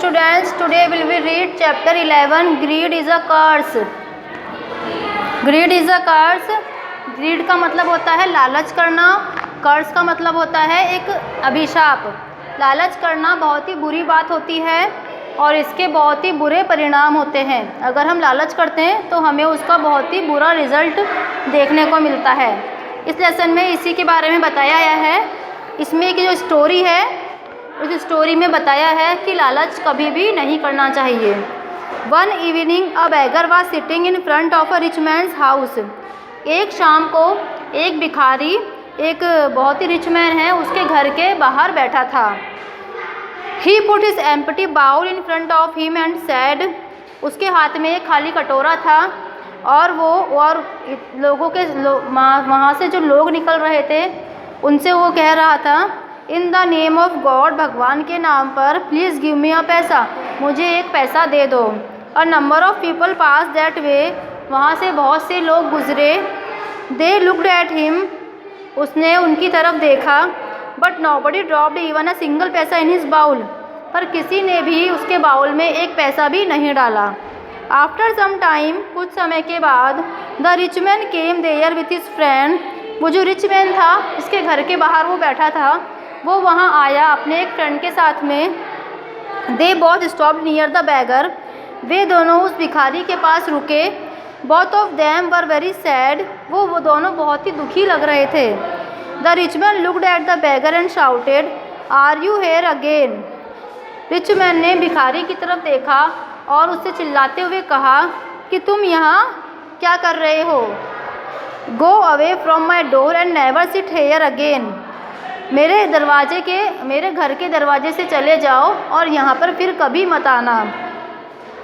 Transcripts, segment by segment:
students, today will we read chapter 11. Greed is a curse. Greed is a curse. Greed का मतलब होता है लालच करना. कर्स का मतलब होता है एक अभिशाप. लालच करना बहुत ही बुरी बात होती है और इसके बहुत ही बुरे परिणाम होते हैं. अगर हम लालच करते हैं तो हमें उसका बहुत ही बुरा रिजल्ट देखने को मिलता है. इस लेसन में इसी के बारे में बताया गया है. इसमें एक जो स्टोरी है उस स्टोरी में बताया है कि लालच कभी भी नहीं करना चाहिए. One evening a beggar was sitting in front of a rich mains house. एक शाम को एक भिखारी, एक बहुत ही रिच मैन है, उसके घर के बाहर बैठा था. He put his empty bowl in front of him and said. उसके हाथ में एक खाली कटोरा था और लोगों के वहाँ से जो लोग निकल रहे थे उनसे वो कह रहा था, इन द नेम ऑफ गॉड, भगवान के नाम पर, प्लीज़ गिव मी अ पैसा, मुझे एक पैसा दे दो. A number of people pass that way. वहाँ से बहुत से लोग गुजरे. They looked at him. उसने उनकी तरफ देखा. But nobody dropped even a single पैसा इन हिज बाउल. पर किसी ने भी उसके बाउल में एक पैसा भी नहीं डाला. आफ्टर सम टाइम, कुछ समय के बाद, the rich man came there with his friend. वो जो रिच मैन था, इसके घर के बाहर वो बैठा था, वो वहाँ आया अपने एक फ्रेंड के साथ में. They both stopped near the beggar. वे दोनों उस भिखारी के पास रुके. Both of them were very sad. वो दोनों बहुत ही दुखी लग रहे थे. The rich man looked at the beggar and shouted, are you here again. Rich man ने भिखारी की तरफ देखा और उससे चिल्लाते हुए कहा कि तुम यहाँ क्या कर रहे हो. Go away from my door and never sit here again. मेरे घर के दरवाजे से चले जाओ और यहाँ पर फिर कभी मत आना.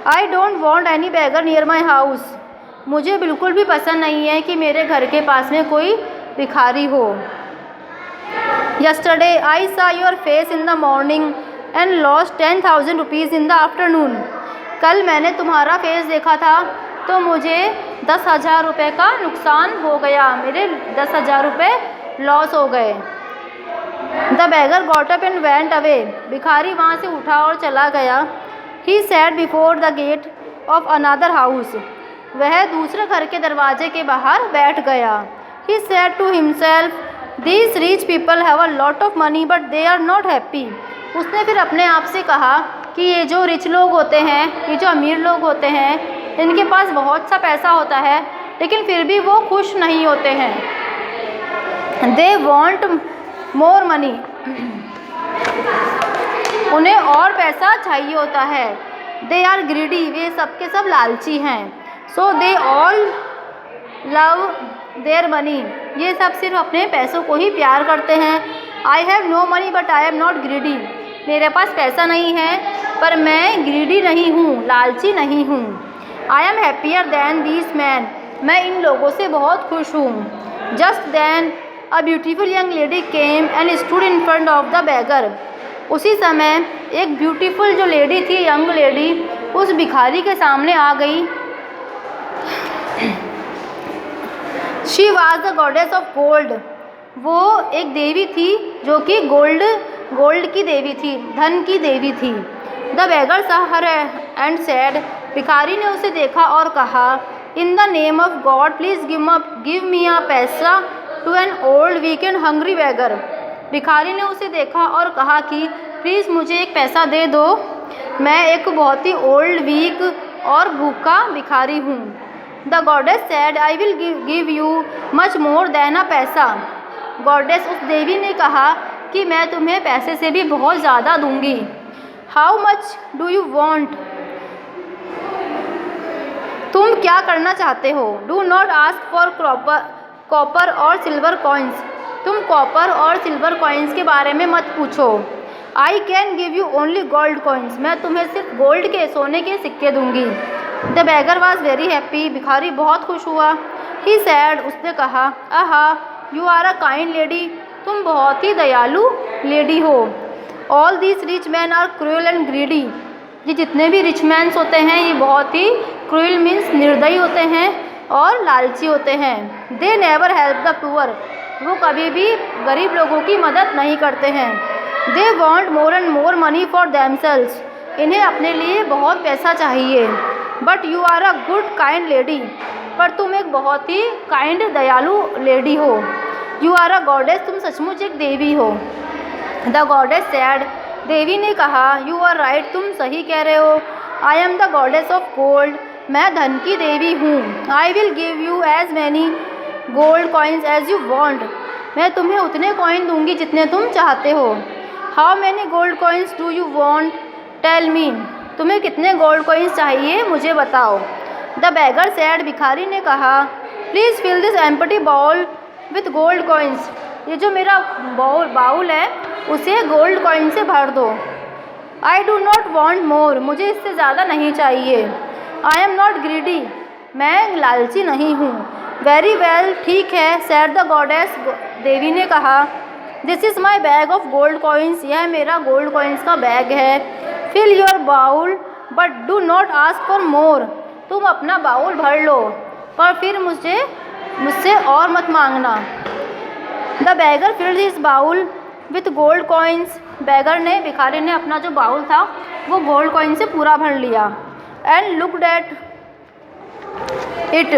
I don't want any beggar near my house. मुझे बिल्कुल भी पसंद नहीं है कि मेरे घर के पास में कोई भिखारी हो. यस्टरडे आई सा your face in the morning and lost 10,000 rupees in the afternoon. कल मैंने तुम्हारा फेस देखा था तो मुझे 10,000 रुपये का नुकसान हो गया. मेरे 10,000 रुपये लॉस हो गए. The beggar got up and went away. भिखारी वहाँ से उठा और चला गया. He sat before the gate of another house. वह दूसरे घर के दरवाजे के बाहर बैठ गया. He said to himself, these rich people have a lot of money but they are not happy. उसने फिर अपने आप से कहा कि ये जो रिच लोग होते हैं, ये जो अमीर लोग होते हैं, इनके पास बहुत सा पैसा होता है लेकिन फिर भी वो खुश नहीं होते हैं. They want more money. उन्हें और पैसा चाहिए होता है. They are greedy. वे सब के सब लालची हैं. So they all love their money. ये सब सिर्फ अपने पैसों को ही प्यार करते हैं. I have no money but I am not greedy. मेरे पास पैसा नहीं है पर मैं ग्रीडी नहीं हूँ, लालची नहीं हूँ. I am happier than these man. मैं इन लोगों से बहुत खुश हूँ. Just then a beautiful young lady came and stood in front of the beggar. उसी समय एक ब्यूटीफुल जो लेडी थी, यंग लेडी, उस भिखारी के सामने आ गई. She was the goddess of gold. वो एक देवी थी जो कि गोल्ड की देवी थी, धन की देवी थी. The beggar saw her and said. भिखारी ने उसे देखा और कहा, in the name of God please give me a paisa to an old weak and hungry beggar. भिखारी ने उसे देखा और कहा कि प्लीज़ मुझे एक पैसा दे दो, मैं एक बहुत ही ओल्ड, वीक और भूखा भिखारी हूँ. The goddess said, I will give you much more than a paisa. Goddess, उस देवी ने कहा कि मैं तुम्हें पैसे से भी बहुत ज़्यादा दूंगी. How much do you want. तुम क्या करना चाहते हो. Do not ask for copper और सिल्वर कॉइन्स. तुम कॉपर और सिल्वर कॉइन्स के बारे में मत पूछो. I can give you only gold coins. मैं तुम्हें सिर्फ गोल्ड के, सोने के सिक्के दूंगी. The beggar was very happy. भिखारी बहुत खुश हुआ. ही सैड, उसने कहा, aha, you are a kind lady. तुम बहुत ही दयालु लेडी हो. All these rich man are cruel and greedy. ये जितने भी रिच मैन्स होते हैं ये बहुत ही क्रूएल मीन्स निर्दयी होते हैं और लालची होते हैं. They never help the poor. वो कभी भी गरीब लोगों की मदद नहीं करते हैं. They want more and more money for themselves. इन्हें अपने लिए बहुत पैसा चाहिए। But you are a good kind lady, पर तुम एक बहुत ही काइंड दयालु लेडी हो। यू आर अ गॉडेस, तुम सचमुच एक देवी हो। द गॉडेस सैड, देवी ने कहा, यू आर राइट, तुम सही कह रहे हो। I am the goddess of gold, मैं धन की देवी हूँ। I will give you as many gold coins as you want, मैं तुम्हें उतने कॉइन दूंगी जितने तुम चाहते हो। How many gold coins do you want, tell me, तुम्हें कितने गोल्ड कॉइन्स चाहिए, मुझे बताओ। द बैगर सैड, भिखारी ने कहा, please fill this empty bowl with gold coins, ये जो मेरा बाउल है उसे गोल्ड कॉइन से भर दो। I do not want more, मुझे इससे ज़्यादा नहीं चाहिए। आई एम नॉट ग्रीडी, मैं लालची नहीं हूँ। वेरी वेल, ठीक है, सैड द गॉडेस, देवी ने कहा, this is my bag of gold coins, यह मेरा गोल्ड कॉइन्स का बैग है। Fill your bowl but do not ask for more, तुम अपना बाउल भर लो पर फिर मुझसे और मत मांगना। The beggar filled his bowl with gold coins, भिखारी ने अपना जो बाउल था वो गोल्ड कॉइन से पूरा भर लिया। एंड लुक्ड एट इट,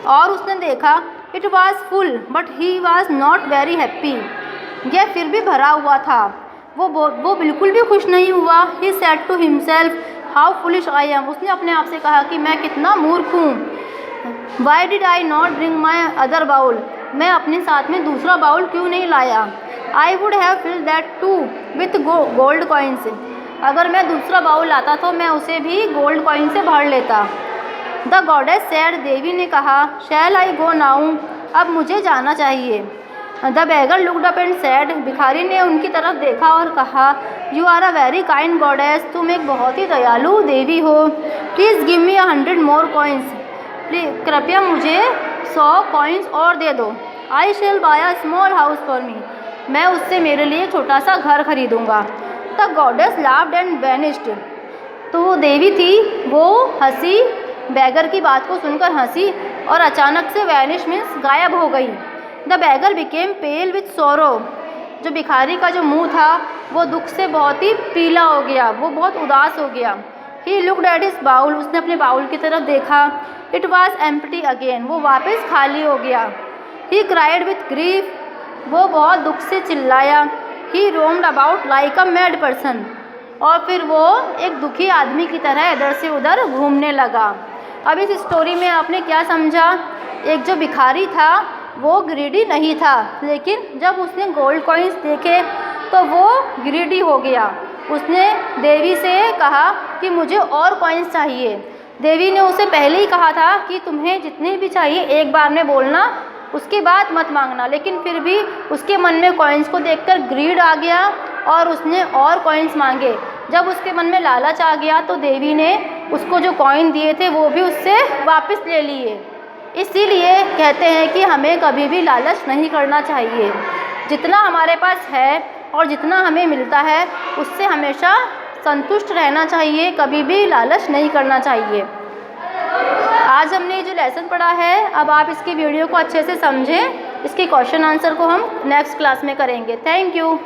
और उसने देखा, it was full but he was not very happy, यह फिर भी भरा हुआ था, वो बिल्कुल भी खुश नहीं हुआ। He said to himself, how foolish I am, उसने अपने आप से कहा कि मैं कितना मूर्ख हूँ। Why did I not bring my other bowl, मैं अपने साथ में दूसरा बाउल क्यों नहीं लाया। I would have filled that too with gold coins, अगर मैं दूसरा बाउल लाता तो मैं उसे भी गोल्ड कॉइन से भर लेता। द गॉडेस सैड, देवी ने कहा, शैल आई गो नाउ, अब मुझे जाना चाहिए। The beggar looked up and said, भिखारी ने उनकी तरफ देखा और कहा, you are a very kind goddess, तुम एक बहुत ही दयालु देवी हो। Please give me 100 more coins, कृपया मुझे 100 कॉइन्स और दे दो। I shall buy a small house for me, मैं उससे मेरे लिए छोटा सा घर खरीदूँगा। The goddess laughed and vanished, तो वो देवी थी वो हंसी, बैगर की बात को सुनकर हंसी और अचानक से वैनिश मीन्स गायब हो गई। The beggar became pale with sorrow, जो भिखारी का जो मुंह था वो दुख से बहुत ही पीला हो गया, वो बहुत उदास हो गया। He looked at his bowl, उसने अपने बाउल की तरफ देखा। इट वॉज एम्प्टी अगेन, वो वापस खाली हो गया। ही क्राइड विथ ग्रीफ, वो बहुत दुख से चिल्लाया। He roamed about like a mad person, और फिर वो एक दुखी आदमी की तरह इधर से उधर घूमने लगा। अब इस स्टोरी में आपने क्या समझा, एक जो भिखारी था वो ग्रीडी नहीं था, लेकिन जब उसने गोल्ड कॉइन्स देखे तो वो ग्रीडी हो गया। उसने देवी से कहा कि मुझे और कॉइन्स चाहिए। देवी ने उसे पहले ही कहा था कि तुम्हें जितने भी चाहिए एक बार में बोलना, उसके बाद मत मांगना, लेकिन फिर भी उसके मन में कॉइन्स को देखकर ग्रीड आ गया और उसने और कॉइन्स मांगे। जब उसके मन में लालच आ गया तो देवी ने उसको जो कॉइन दिए थे वो भी उससे वापस ले लिए। इसीलिए कहते हैं कि हमें कभी भी लालच नहीं करना चाहिए। जितना हमारे पास है और जितना हमें मिलता है उससे हमेशा संतुष्ट रहना चाहिए, कभी भी लालच नहीं करना चाहिए। आज हमने जो लेसन पढ़ा है, अब आप इसकी वीडियो को अच्छे से समझें। इसके क्वेश्चन आंसर को हम नेक्स्ट क्लास में करेंगे। Thank you.